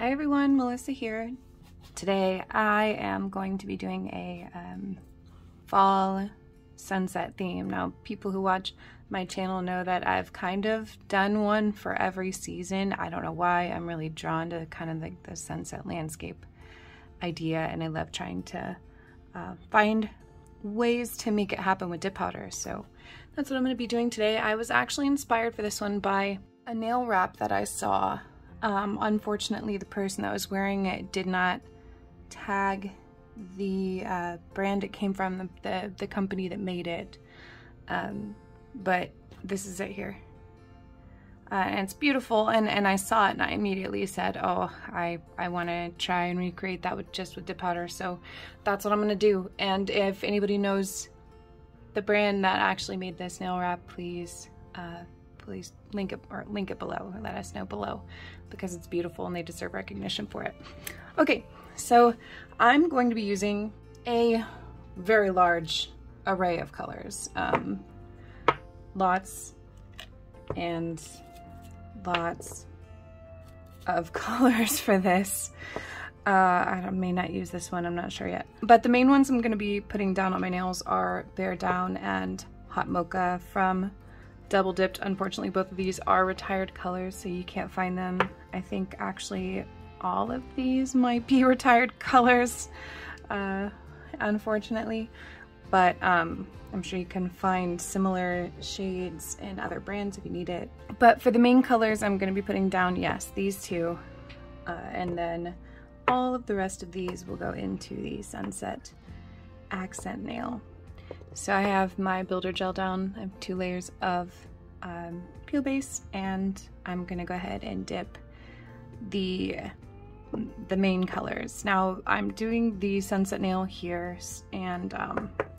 Hi everyone, Melissa here. Today I am going to be doing a fall sunset theme. Now, people who watch my channel know that I've kind of done one for every season. I don't know why. I'm really drawn to kind of like the sunset landscape idea, and I love trying to find ways to make it happen with dip powder. So that's what I'm going to be doing today. I was actually inspired for this one by a nail wrap that I saw. Unfortunately, the person that was wearing it did not tag the brand it came from, the company that made it, but this is it here, and it's beautiful, and I saw it and I immediately said, oh, I want to try and recreate that with dip powder. So that's what I'm gonna do. And if anybody knows the brand that actually made this nail wrap, please link it below, or let us know below, because it's beautiful and they deserve recognition for it. Okay, so I'm going to be using a very large array of colors, lots and lots of colors for this. I may not use this one, I'm not sure yet, but the main ones I'm going to be putting down on my nails are Bear Down and Hot Mocha from Dipp'd. Unfortunately, both of these are retired colors, so you can't find them. I think actually all of these might be retired colors, unfortunately, but I'm sure you can find similar shades in other brands if you need it. But for the main colors, I'm going to be putting down, yes, these two, and then all of the rest of these will go into the sunset accent nail. So I have my builder gel down. I have 2 layers of peel base, and I'm gonna go ahead and dip the main colors. Now I'm doing the sunset nail here, and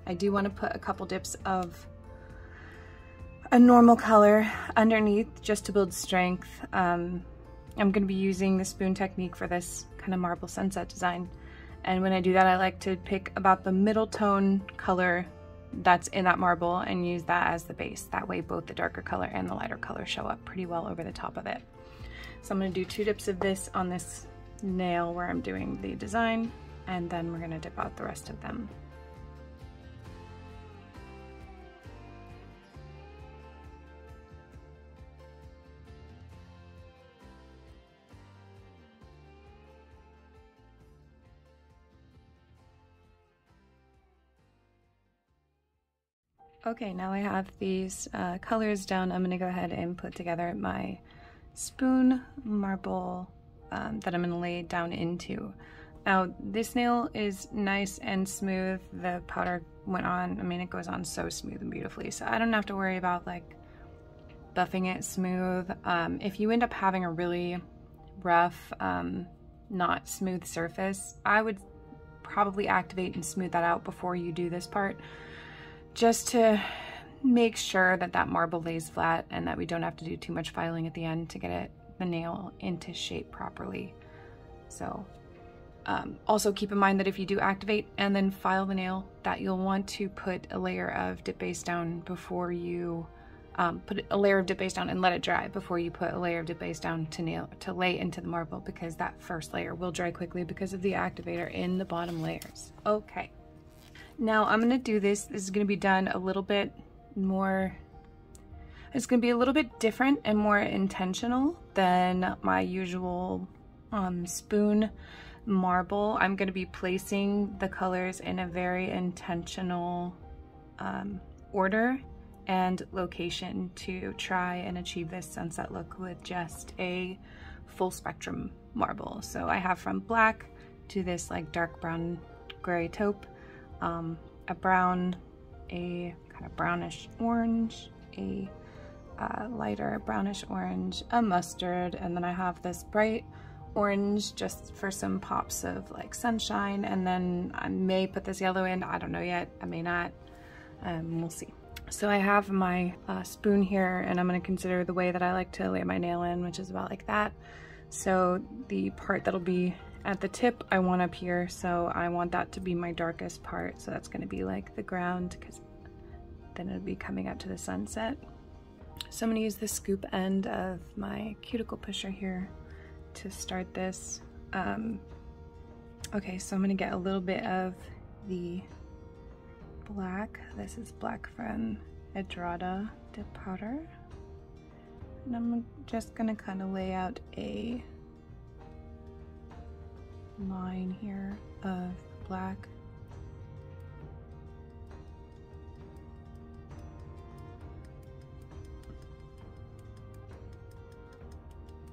I do want to put a couple dips of a normal color underneath just to build strength. I'm gonna be using the spoon technique for this kind of marble sunset design, and when I do that, I like to pick about the middle tone color that's in that marble and use that as the base. That way both the darker color and the lighter color show up pretty well over the top of it. So I'm going to do 2 dips of this on this nail where I'm doing the design, and then we're going to dip out the rest of them. Okay, now I have these colors down. I'm going to go ahead and put together my spoon marble that I'm going to lay down into. Now, this nail is nice and smooth. The powder went on, I mean, it goes on so smooth and beautifully, so I don't have to worry about like buffing it smooth. If you end up having a really rough, not smooth surface, I would probably activate and smooth that out before you do this part, just to make sure that that marble lays flat and that we don't have to do too much filing at the end to get the nail into shape properly. So also keep in mind that if you do activate and then file the nail, that you'll want to put a layer of dip base down before you put a layer of dip base down and let it dry before you put a layer of dip base down to lay into the marble, because that first layer will dry quickly because of the activator in the bottom layers. Okay. Now I'm going to do this. This is going to be done a little bit more, it's going to be a little bit different and more intentional than my usual spoon marble. I'm going to be placing the colors in a very intentional order and location to try and achieve this sunset look with just a full spectrum marble. So I have from black to this like dark brown gray taupe, a brown, a kind of brownish orange, a lighter brownish orange, a mustard, and then I have this bright orange just for some pops of like sunshine, and then I may put this yellow in, I don't know yet, I may not, we'll see. So I have my spoon here, and I'm going to consider the way that I like to lay my nail in, which is about like that. So the part that'll be at the tip I want up here, so I want that to be my darkest part, so that's going to be like the ground, because then it'll be coming up to the sunset. So I'm going to use the scoop end of my cuticle pusher here to start this. Okay, so I'm gonna get a little bit of the black. This is black from Edrada Dip powder. And I'm just gonna kind of lay out a line here of black.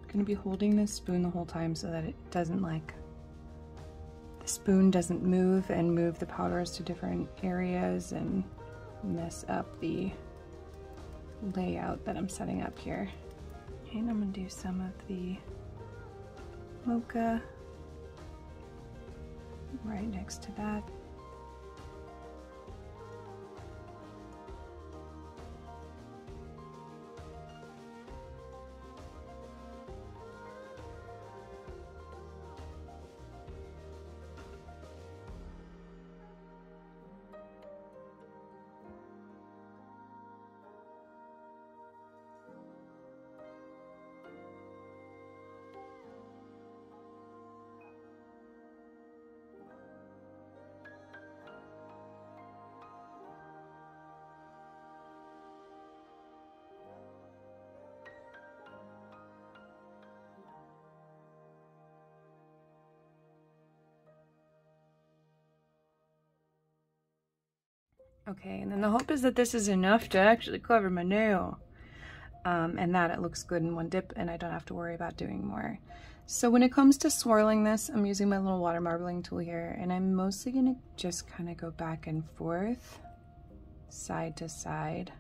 I'm gonna be holding this spoon the whole time so that it doesn't like, the spoon doesn't move and move the powders to different areas and mess up the layout that I'm setting up here. Okay, and I'm gonna do some of the mocha right next to that. Okay, and then the hope is that this is enough to actually cover my nail. And that it looks good in one dip and I don't have to worry about doing more. So when it comes to swirling this, I'm using my little water marbling tool here, and I'm mostly gonna just kind of go back and forth, side to side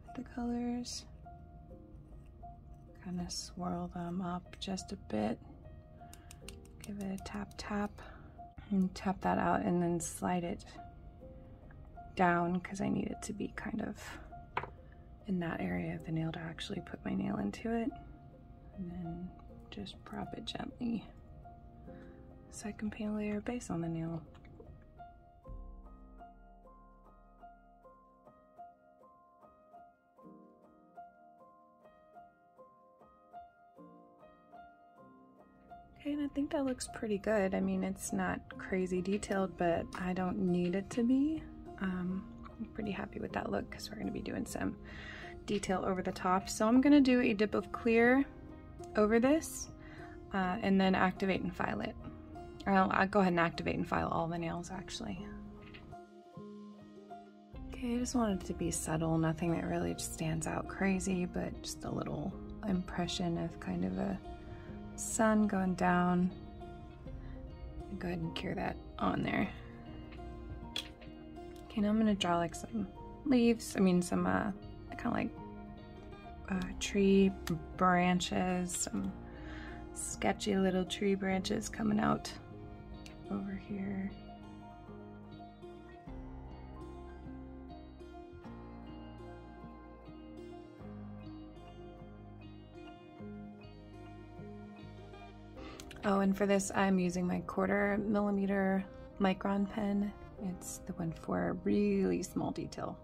with the colors. Kind of swirl them up just a bit. Give it a tap tap and tap that out and then slide it down because I need it to be kind of in that area of the nail to actually put my nail into it, and then just prop it gently so I can paint a layer of base on the nail. Okay, and I think that looks pretty good. I mean, it's not crazy detailed, but I don't need it to be. I'm pretty happy with that look because we're going to be doing some detail over the top. So I'm going to do a dip of clear over this and then activate and file it. I'll go ahead and activate and file all the nails actually. Okay, I just wanted it to be subtle, nothing that really just stands out crazy, but just a little impression of kind of a sun going down. Go ahead and cure that on there. Okay, now I'm gonna draw like some leaves, some kind of like tree branches, some sketchy little tree branches coming out over here. Oh, and for this I'm using my 1/4 millimeter Micron pen. It's the one for really small detail.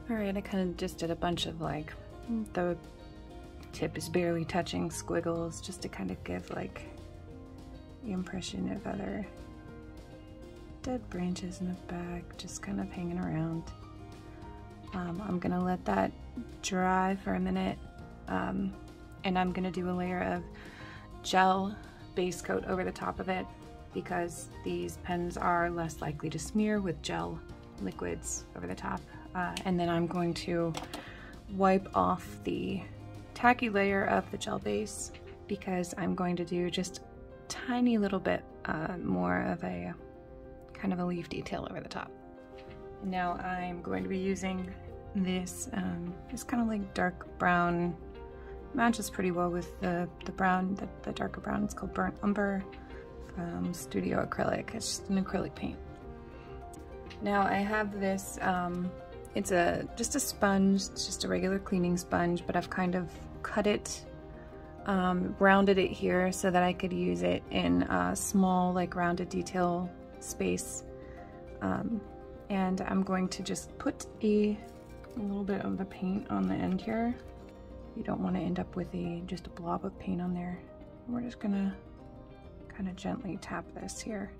Alright, I kind of just did a bunch of like, the tip is barely touching squiggles just to kind of give like the impression of other dead branches in the back just kind of hanging around. I'm gonna let that dry for a minute and I'm gonna do a layer of gel base coat over the top of it because these pens are less likely to smear with gel liquids over the top. And then I'm going to wipe off the tacky layer of the gel base because I'm going to do just a tiny little bit more of a kind of a leaf detail over the top. And now I'm going to be using this, it's kind of like dark brown matches pretty well with the brown, the darker brown. It's called Burnt Umber from Studio Acrylic. It's just an acrylic paint. Now I have this, it's just a sponge, it's just a regular cleaning sponge, but I've kind of cut it, rounded it here so that I could use it in a small, like, rounded detail space. And I'm going to just put a little bit of the paint on the end here. You don't want to end up with just a blob of paint on there. We're just gonna kind of gently tap this here.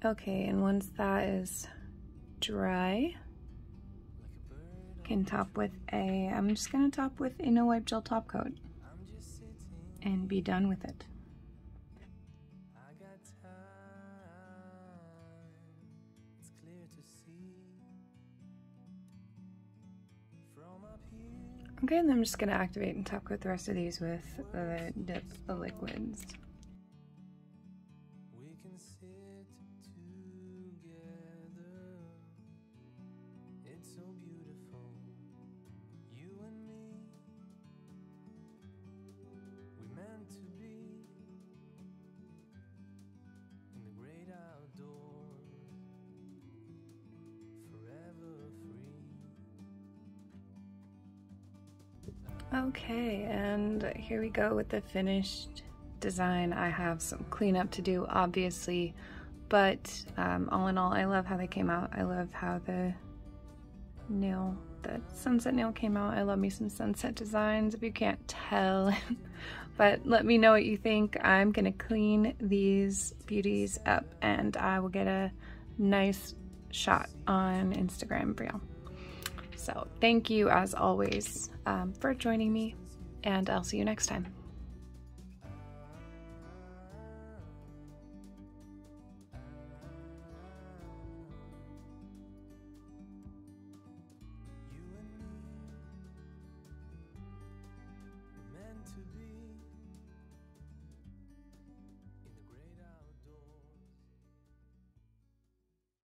Okay, and once that is dry, can top with I'm just gonna top with a no wipe gel top coat and be done with it. Okay, and then I'm just gonna activate and top coat the rest of these with the Dipp'd liquids. Okay, and here we go with the finished design. I have some cleanup to do, obviously, but all in all, I love how they came out. I love how the sunset nail came out. I love me some sunset designs, if you can't tell. But let me know what you think. I'm gonna clean these beauties up and I will get a nice shot on Instagram for y'all. So thank you as always for joining me, and I'll see you next time. To be